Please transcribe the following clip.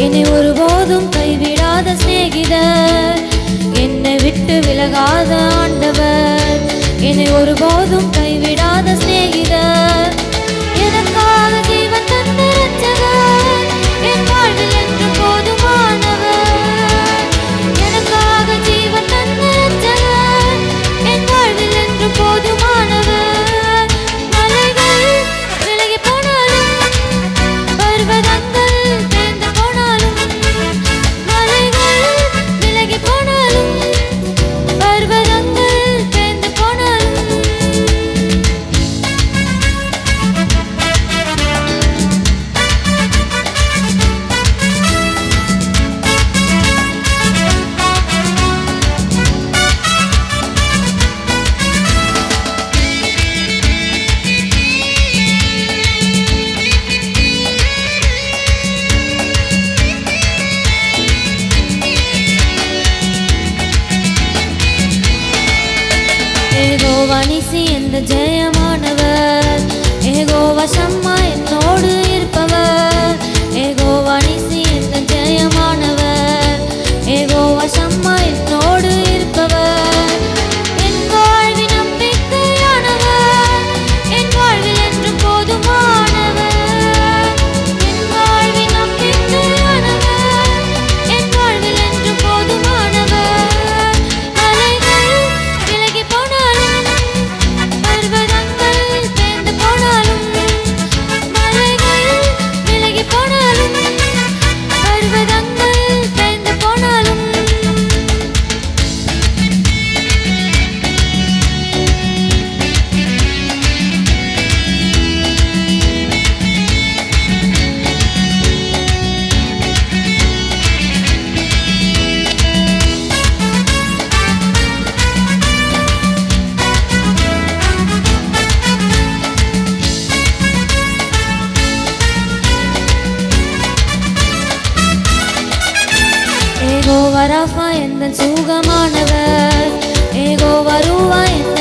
என்னை ஒருபோதும் கைவிடாத சிநேகிதர், என்னை விட்டு விலகாத ஆண்டவர், என்னை ஒருபோதும் கைவிடாத சிநேகிதர், எனக்காக ஜீவன் தந்த இரட்சகர், என் வாழ்வில் என்று போதுமானவர், எனக்காக ஜீவன் தந்த இரட்சகர், என் வாழ்வில் என்று போதுமானவர். மலைகள் விலகி போனாலும், பர்வதங்கள் தேர்ந்து போனாலும், மலைகள் விலகி போனாலும், பர்வதங்கள் தேர்ந்து போனாலும், யெகோவா நிசி எந்த ஜெயமானவர், யெகோவா ஷம்மா என்னோடு இருப்பவர், யெகோவா நிசி எந்த ஜெயமானவர், யெகோவா ஷம்மா என்னோடு இருப்பவர், என் வாழ்வின் நம்பிக்கையானவர், என் வாழ்வில் என்று போதுமானவர், என் வாழ்வின் நம்பிக்கையானவர், என் வாழ்வில் என்று போதுமானவர். அலைகள் விலகி போனாலும், பர்வதங்கள் தேர்ந்து போனாலும், மலைகள் விலகி போனாலும், பர்வதங்கள் தேர்ந்து போனாலும், யெகோவா ராஃபா எந்த சுகமானவர், யெகோவா ரூவா எந்த